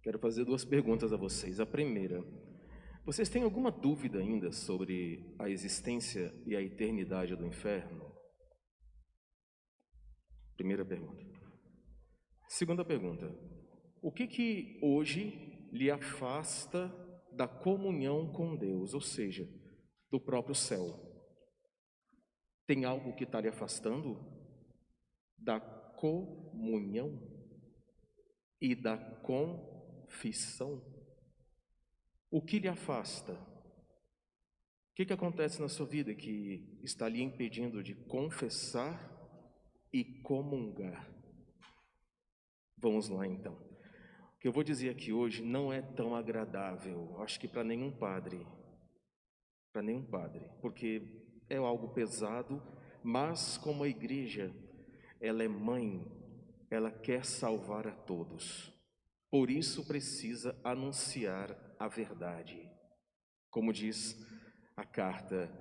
Quero fazer duas perguntas a vocês. A primeira, vocês têm alguma dúvida ainda sobre a existência e a eternidade do inferno? Primeira pergunta. Segunda pergunta, o que hoje lhe afasta da comunhão com Deus, ou seja, do próprio céu? Tem algo que está lhe afastando da comunhão e da confissão? O que lhe afasta? O que acontece na sua vida que está lhe impedindo de confessar e comungar? Vamos lá então. O que eu vou dizer aqui hoje não é tão agradável, acho que para nenhum padre, porque é algo pesado, mas como a igreja, ela é mãe, ela quer salvar a todos. Por isso precisa anunciar a verdade. Como diz a carta,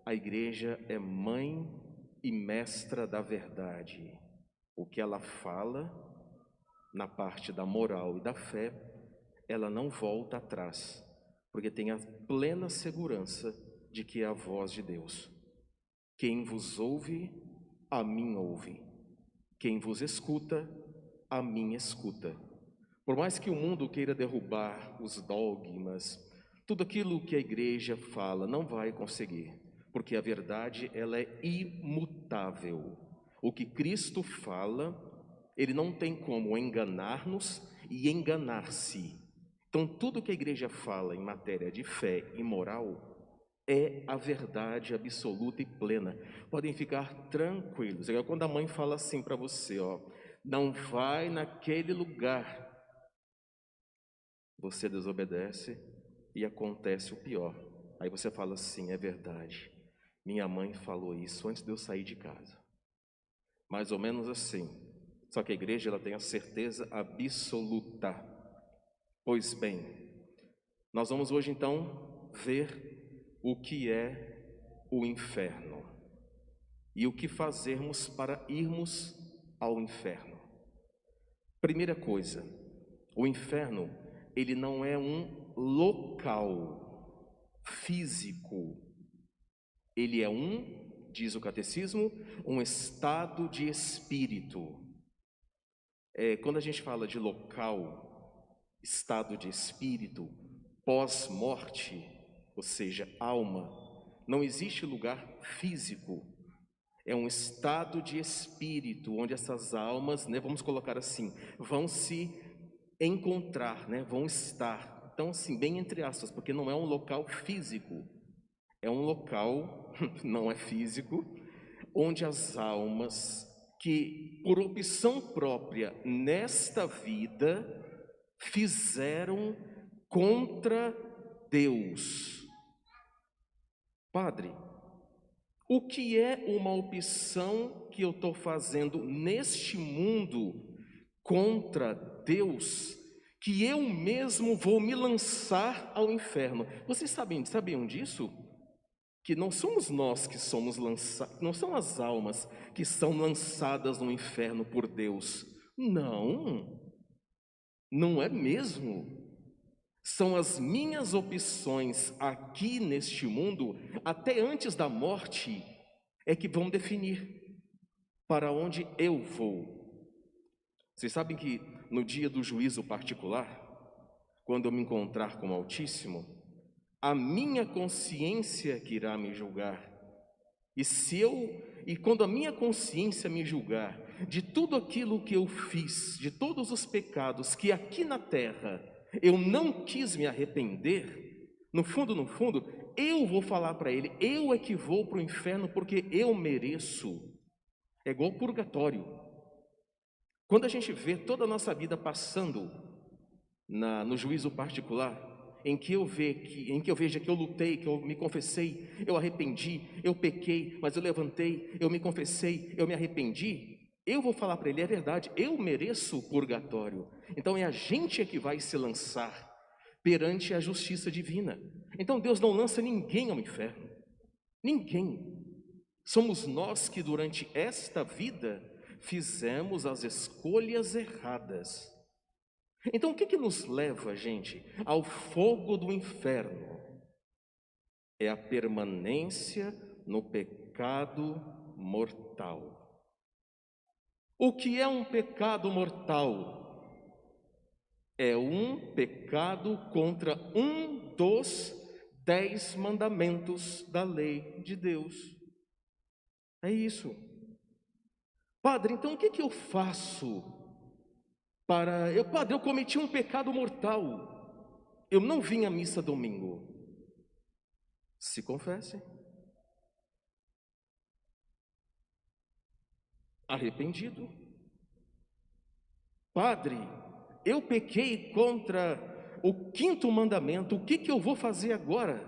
a igreja é mãe e mestra da verdade. O que ela fala, na parte da moral e da fé, ela não volta atrás, porque tem a plena segurança de que é a voz de Deus. Quem vos ouve, a mim ouve. Quem vos escuta, a mim escuta. Por mais que o mundo queira derrubar os dogmas, tudo aquilo que a igreja fala não vai conseguir, porque a verdade ela é imutável. O que Cristo fala, ele não tem como enganar-nos e enganar-se. Então tudo que a igreja fala em matéria de fé e moral é a verdade absoluta e plena. Podem ficar tranquilos. É quando a mãe fala assim para você, ó, não vai naquele lugar. Você desobedece e acontece o pior. Aí você fala assim, é verdade. Minha mãe falou isso antes de eu sair de casa. Mais ou menos assim. Só que a igreja ela tem a certeza absoluta. Pois bem, nós vamos hoje então ver o que é o inferno e o que fazermos para irmos ao inferno. Primeira coisa, o inferno, ele não é um local físico, ele é diz o catecismo, um estado de espírito. Quando a gente fala de local, estado de espírito, pós-morte, ou seja, alma, não existe lugar físico, é um estado de espírito, onde essas almas, vamos colocar assim, vão se encontrar, vão estar. Então, assim, bem entre aspas, porque não é um local físico, é um local, não é físico, onde as almas que, por opção própria, nesta vida, fizeram contra Deus. Padre, o que é uma opção que eu estou fazendo neste mundo contra Deus, que eu mesmo vou me lançar ao inferno? Vocês sabiam disso? Que não somos nós que somos lançados, não são as almas que são lançadas no inferno por Deus. Não, não é mesmo. São as minhas opções aqui neste mundo, até antes da morte, é que vão definir para onde eu vou. Vocês sabem que no dia do juízo particular, quando eu me encontrar com o Altíssimo, a minha consciência que irá me julgar. E quando a minha consciência me julgar de tudo aquilo que eu fiz, de todos os pecados que aqui na terra eu não quis me arrepender, no fundo, eu vou falar para ele, eu é que vou para o inferno porque eu mereço. É igual purgatório. Quando a gente vê toda a nossa vida passando no juízo particular, em que eu veja que eu lutei, que eu me confessei, eu arrependi, eu pequei, mas eu levantei, eu me confessei, eu me arrependi, eu vou falar para ele, é verdade, eu mereço o purgatório. Então é a gente que vai se lançar perante a justiça divina. Então Deus não lança ninguém ao inferno, ninguém. Somos nós que durante esta vida fizemos as escolhas erradas. Então o que nos leva, gente, ao fogo do inferno? É a permanência no pecado mortal. O que é um pecado mortal? É um pecado contra um dos 10 mandamentos da lei de Deus. É isso. Padre, então o que eu faço Padre, eu cometi um pecado mortal. Eu não vim à missa domingo. Se confesse. Arrependido. Padre, eu pequei contra o 5º mandamento. O que eu vou fazer agora?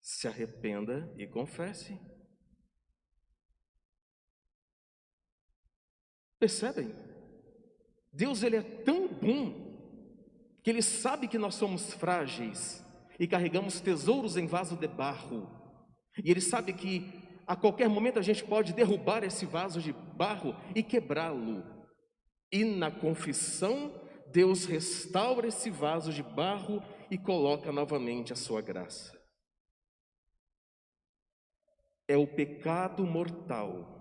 Se arrependa e confesse. Percebem? Deus, ele é tão bom que ele sabe que nós somos frágeis e carregamos tesouros em vaso de barro. E ele sabe que a qualquer momento a gente pode derrubar esse vaso de barro e quebrá-lo. E na confissão, Deus restaura esse vaso de barro e coloca novamente a sua graça. É o pecado mortal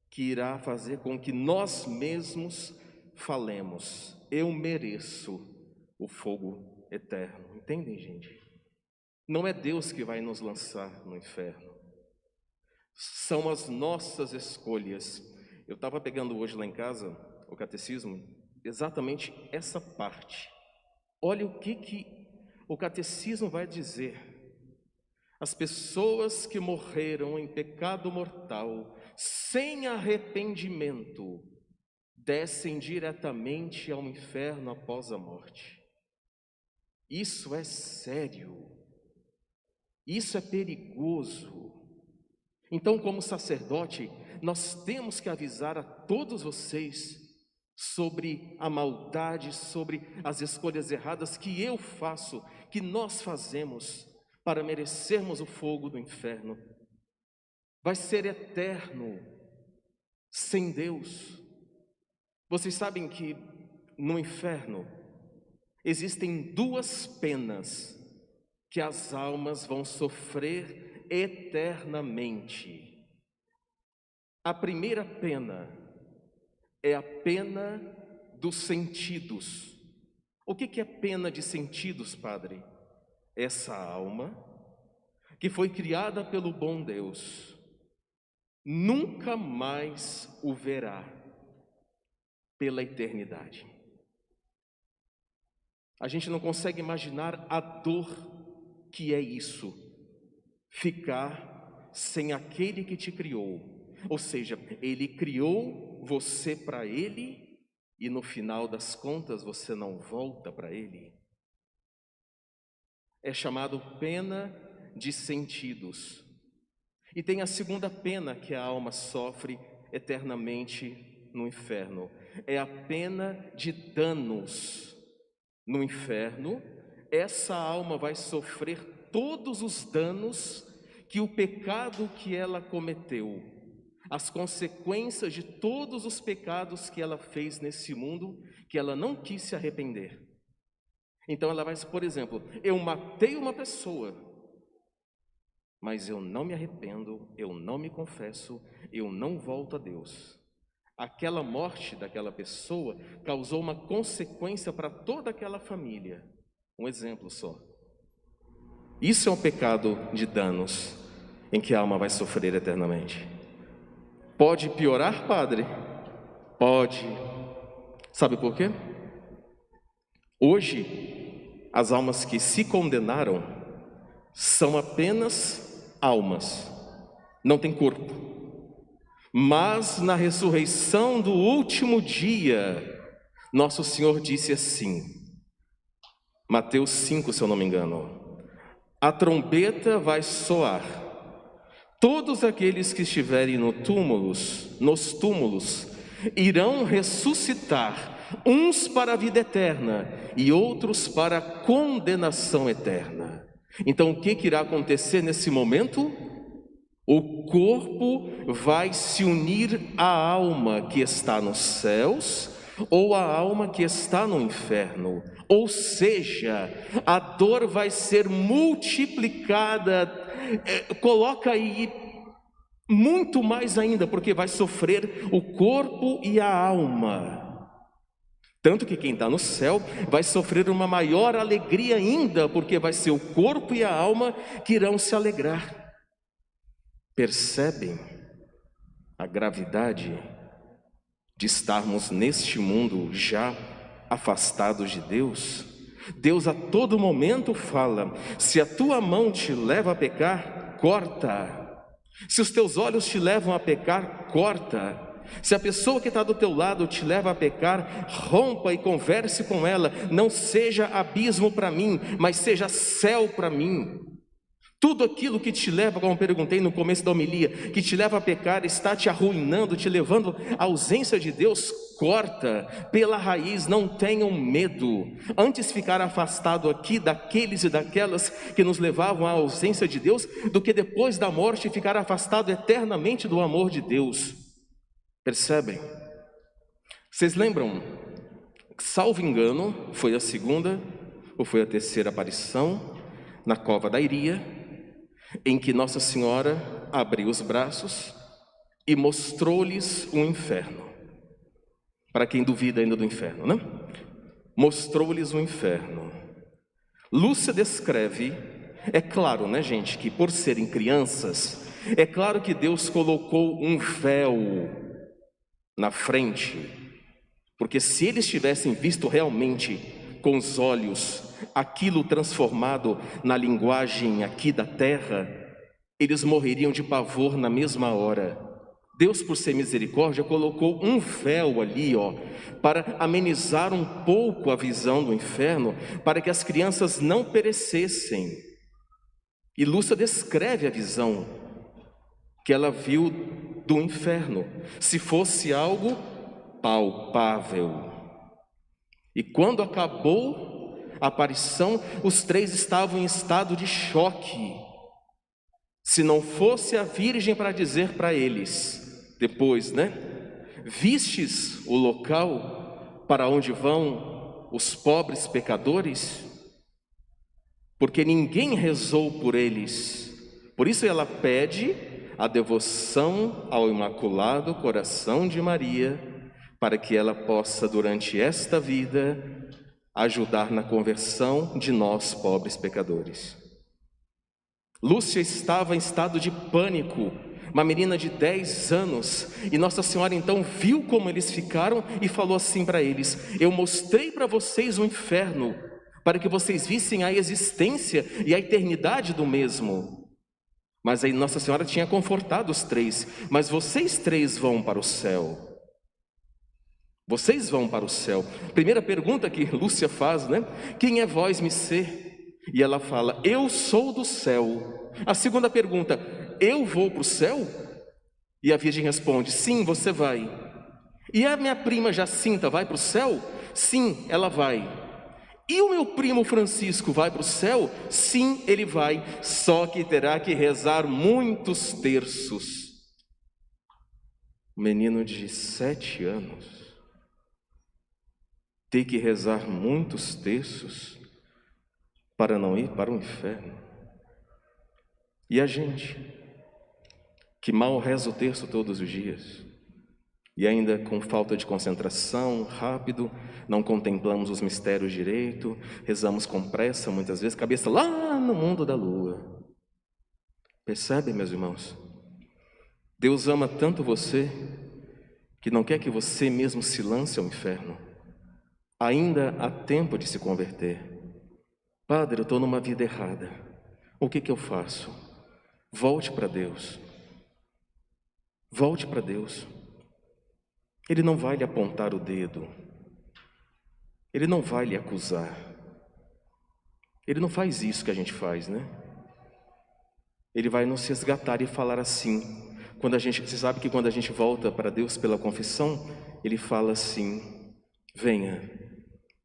que irá fazer com que nós mesmos falemos: eu mereço o fogo eterno. Entendem, gente? Não é Deus que vai nos lançar no inferno. São as nossas escolhas. Eu estava pegando hoje lá em casa o catecismo, exatamente essa parte. Olha o que o catecismo vai dizer. As pessoas que morreram em pecado mortal, sem arrependimento, descem diretamente ao inferno após a morte. Isso é sério. Isso é perigoso. Então, como sacerdote, nós temos que avisar a todos vocês sobre a maldade, sobre as escolhas erradas que eu faço, que nós fazemos para merecermos o fogo do inferno. Vai ser eterno sem Deus. Vocês sabem que no inferno existem 2 penas que as almas vão sofrer eternamente. A primeira pena é a pena dos sentidos. O que é pena de sentidos, Padre? Essa alma que foi criada pelo bom Deus nunca mais o verá pela eternidade. A gente não consegue imaginar a dor que é isso, ficar sem aquele que te criou. Ou seja, ele criou você para ele e no final das contas você não volta para ele. É chamado pena de sentidos. E tem a segunda pena que a alma sofre eternamente no inferno. É a pena de danos. No inferno, essa alma vai sofrer todos os danos que o pecado que ela cometeu, as consequências de todos os pecados que ela fez nesse mundo, que ela não quis se arrepender. Então ela vai, por exemplo, eu matei uma pessoa, mas eu não me arrependo, eu não me confesso, eu não volto a Deus. Aquela morte daquela pessoa causou uma consequência para toda aquela família. Um exemplo só. Isso é um pecado de danos em que a alma vai sofrer eternamente. Pode piorar, Padre? Pode. Sabe por quê? Hoje, as almas que se condenaram são apenas almas, não tem corpo. Mas na ressurreição do último dia, nosso Senhor disse assim, Mateus 5, se eu não me engano: a trombeta vai soar, todos aqueles que estiverem nos túmulos, irão ressuscitar, uns para a vida eterna e outros para a condenação eterna. Então o que irá acontecer nesse momento? O corpo vai se unir à alma que está nos céus, ou a alma que está no inferno. Ou seja, a dor vai ser multiplicada, coloca aí muito mais ainda, porque vai sofrer o corpo e a alma. Tanto que quem está no céu vai sofrer uma maior alegria ainda, porque vai ser o corpo e a alma que irão se alegrar. Percebem a gravidade de estarmos neste mundo já afastados de Deus? Deus a todo momento fala: se a tua mão te leva a pecar, corta. Se os teus olhos te levam a pecar, corta. Se a pessoa que está do teu lado te leva a pecar, rompa e converse com ela. Não seja abismo para mim, mas seja céu para mim. Tudo aquilo que te leva, como perguntei no começo da homilia, que te leva a pecar, está te arruinando, te levando à ausência de Deus, corta pela raiz. Não tenham medo. Antes ficar afastado aqui daqueles e daquelas que nos levavam à ausência de Deus, do que depois da morte ficar afastado eternamente do amor de Deus. Percebem? Vocês lembram, salvo engano, foi a segunda ou foi a terceira aparição na cova da Iria, em que Nossa Senhora abriu os braços e mostrou-lhes o inferno. Para quem duvida ainda do inferno, né? Mostrou-lhes o inferno. Lúcia descreve, é claro, né, gente, que por serem crianças, é claro que Deus colocou um véu na frente, porque se eles tivessem visto realmente com os olhos aquilo transformado na linguagem aqui da terra, eles morreriam de pavor na mesma hora. Deus, por ser misericórdia, colocou um véu ali, para amenizar um pouco a visão do inferno, para que as crianças não perecessem. E Lúcia descreve a visão que ela viu do inferno, se fosse algo palpável. E quando acabou a aparição, os três estavam em estado de choque. Se não fosse a Virgem para dizer para eles, depois, né? Vistes o local para onde vão os pobres pecadores? Porque ninguém rezou por eles. Por isso ela pede a devoção ao Imaculado Coração de Maria, para que ela possa, durante esta vida, ajudar na conversão de nós, pobres pecadores. Lúcia estava em estado de pânico, uma menina de 10 anos, e Nossa Senhora então viu como eles ficaram e falou assim para eles: eu mostrei para vocês o inferno, para que vocês vissem a existência e a eternidade do mesmo. Mas aí Nossa Senhora tinha confortado os três: mas vocês três vão para o céu. Vocês vão para o céu. Primeira pergunta que Lúcia faz, né? Quem é vós, missê? E ela fala: eu sou do céu. A segunda pergunta: eu vou para o céu? E a Virgem responde: sim, você vai. E a minha prima Jacinta vai para o céu? Sim, ela vai. E o meu primo Francisco vai para o céu? Sim, ele vai, só que terá que rezar muitos terços. Um menino de 7 anos tem que rezar muitos terços para não ir para o inferno. E a gente, que mal reza o terço todos os dias, e ainda com falta de concentração, rápido, não contemplamos os mistérios direito, rezamos com pressa, muitas vezes, cabeça lá no mundo da lua. Percebe, meus irmãos? Deus ama tanto você, que não quer que você mesmo se lance ao inferno. Ainda há tempo de se converter. Padre, eu estou numa vida errada. O que eu faço? Volte para Deus. Volte para Deus. Ele não vai lhe apontar o dedo. Ele não vai lhe acusar. Ele não faz isso que a gente faz, né? Ele vai nos resgatar e falar assim. Você sabe que quando a gente volta para Deus pela confissão, Ele fala assim: venha,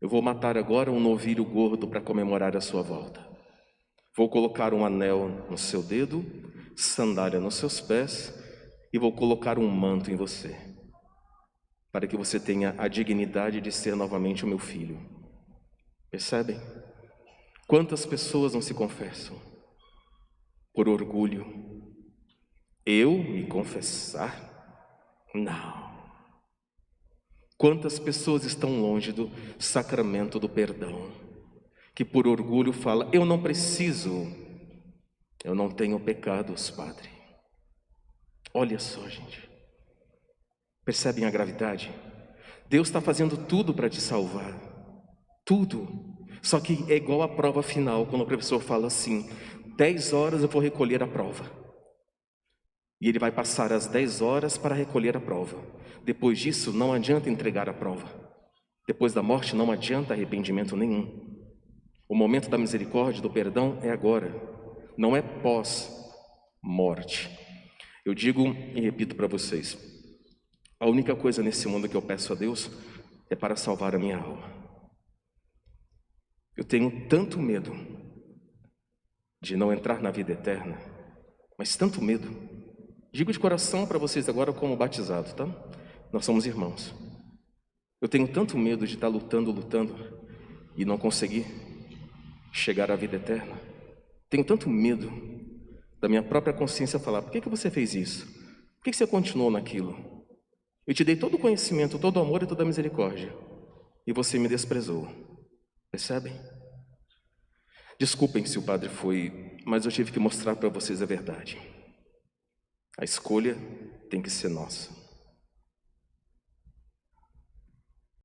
eu vou matar agora um novilho gordo para comemorar a sua volta. Vou colocar um anel no seu dedo, sandália nos seus pés, e vou colocar um manto em você. para que você tenha a dignidade de ser novamente o meu filho. Percebem? Quantas pessoas não se confessam por orgulho? Eu me confessar? Não. Quantas pessoas estão longe do sacramento do perdão, que por orgulho fala: eu não preciso, eu não tenho pecados, Padre. Olha só, gente. Percebem a gravidade? Deus está fazendo tudo para te salvar. Tudo. Só que é igual a prova final, quando o professor fala assim: 10 horas eu vou recolher a prova. E ele vai passar as 10 horas para recolher a prova. Depois disso, não adianta entregar a prova. Depois da morte, não adianta arrependimento nenhum. O momento da misericórdia, do perdão, é agora. Não é pós-morte. Eu digo e repito para vocês: a única coisa nesse mundo que eu peço a Deus é para salvar a minha alma. Eu tenho tanto medo de não entrar na vida eterna, mas tanto medo. Digo de coração para vocês agora como batizado, tá? Nós somos irmãos. Eu tenho tanto medo de estar lutando e não conseguir chegar à vida eterna. Tenho tanto medo da minha própria consciência falar: por que você fez isso? Por que você continuou naquilo? Eu te dei todo o conhecimento, todo o amor e toda a misericórdia, e você me desprezou. Percebem? Desculpem se o padre foi, mas eu tive que mostrar para vocês a verdade. A escolha tem que ser nossa.